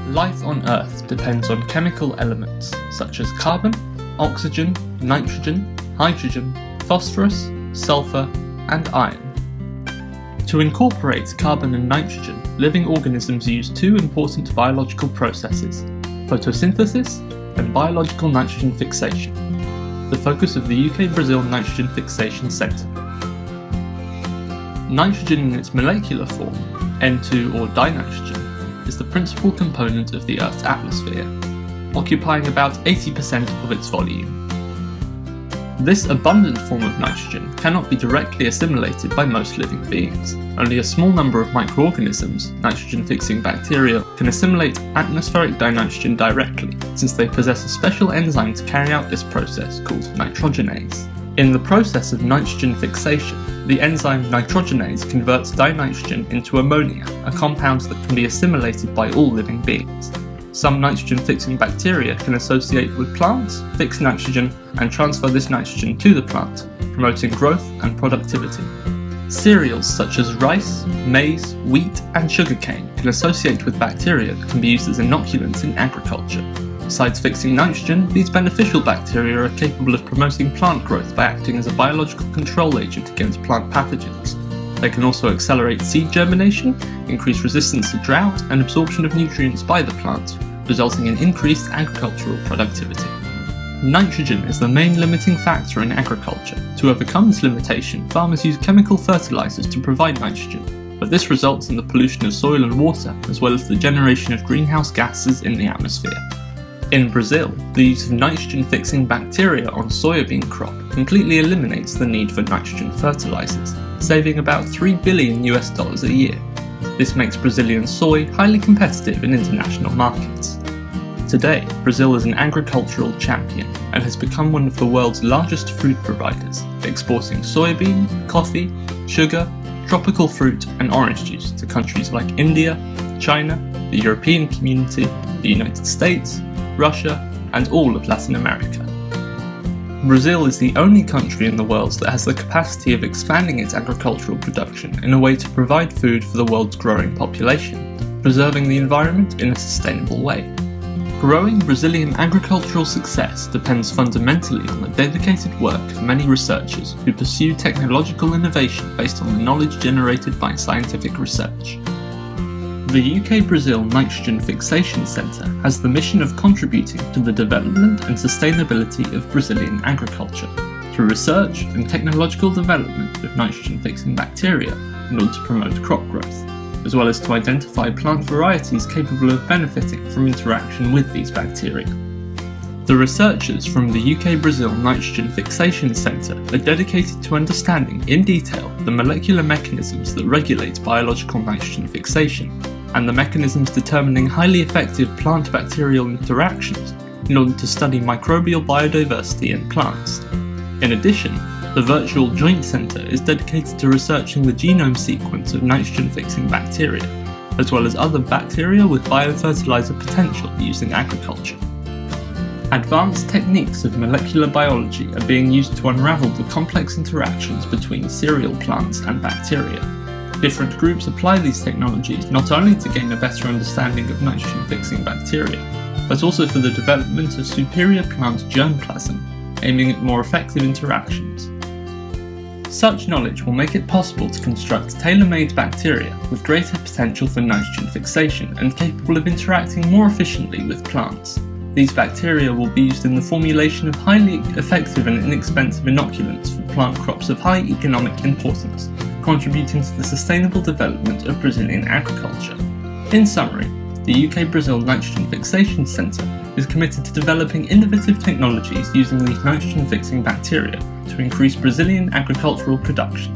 Life on Earth depends on chemical elements such as carbon, oxygen, nitrogen, hydrogen, phosphorus, sulfur, and iron. To incorporate carbon and nitrogen, living organisms use two important biological processes: photosynthesis and biological nitrogen fixation, the focus of the UK-Brazil Nitrogen Fixation Centre. Nitrogen in its molecular form, N2 or dinitrogen, is the principal component of the Earth's atmosphere, occupying about 80% of its volume. This abundant form of nitrogen cannot be directly assimilated by most living beings. Only a small number of microorganisms, nitrogen-fixing bacteria, can assimilate atmospheric dinitrogen directly, since they possess a special enzyme to carry out this process called nitrogenase. In the process of nitrogen fixation, the enzyme nitrogenase converts dinitrogen into ammonia, a compound that can be assimilated by all living beings. Some nitrogen-fixing bacteria can associate with plants, fix nitrogen, and transfer this nitrogen to the plant, promoting growth and productivity. Cereals such as rice, maize, wheat, and sugarcane can associate with bacteria that can be used as inoculants in agriculture. Besides fixing nitrogen, these beneficial bacteria are capable of promoting plant growth by acting as a biological control agent against plant pathogens. They can also accelerate seed germination, increase resistance to drought, and absorption of nutrients by the plant, resulting in increased agricultural productivity. Nitrogen is the main limiting factor in agriculture. To overcome this limitation, farmers use chemical fertilizers to provide nitrogen, but this results in the pollution of soil and water, as well as the generation of greenhouse gases in the atmosphere. In Brazil, the use of nitrogen-fixing bacteria on soybean crop completely eliminates the need for nitrogen fertilizers, saving about $3 billion a year. This makes Brazilian soy highly competitive in international markets. Today, Brazil is an agricultural champion and has become one of the world's largest fruit providers, exporting soybean, coffee, sugar, tropical fruit, and orange juice to countries like India, China, the European Community, the United States, Russia, and all of Latin America. Brazil is the only country in the world that has the capacity of expanding its agricultural production in a way to provide food for the world's growing population, preserving the environment in a sustainable way. Growing Brazilian agricultural success depends fundamentally on the dedicated work of many researchers who pursue technological innovation based on the knowledge generated by scientific research. The UK-Brazil Nitrogen Fixation Centre has the mission of contributing to the development and sustainability of Brazilian agriculture through research and technological development of nitrogen-fixing bacteria in order to promote crop growth, as well as to identify plant varieties capable of benefiting from interaction with these bacteria. The researchers from the UK-Brazil Nitrogen Fixation Centre are dedicated to understanding in detail the molecular mechanisms that regulate biological nitrogen fixation, and the mechanisms determining highly effective plant-bacterial interactions in order to study microbial biodiversity in plants. In addition, the Virtual Joint Centre is dedicated to researching the genome sequence of nitrogen-fixing bacteria, as well as other bacteria with biofertilizer potential used in agriculture. Advanced techniques of molecular biology are being used to unravel the complex interactions between cereal plants and bacteria. Different groups apply these technologies not only to gain a better understanding of nitrogen-fixing bacteria, but also for the development of superior plant germplasm, aiming at more effective interactions. Such knowledge will make it possible to construct tailor-made bacteria with greater potential for nitrogen fixation and capable of interacting more efficiently with plants. These bacteria will be used in the formulation of highly effective and inexpensive inoculants for plant crops of high economic importance, contributing to the sustainable development of Brazilian agriculture. In summary, the UK-Brazil Nitrogen Fixation Centre is committed to developing innovative technologies using these nitrogen-fixing bacteria to increase Brazilian agricultural production.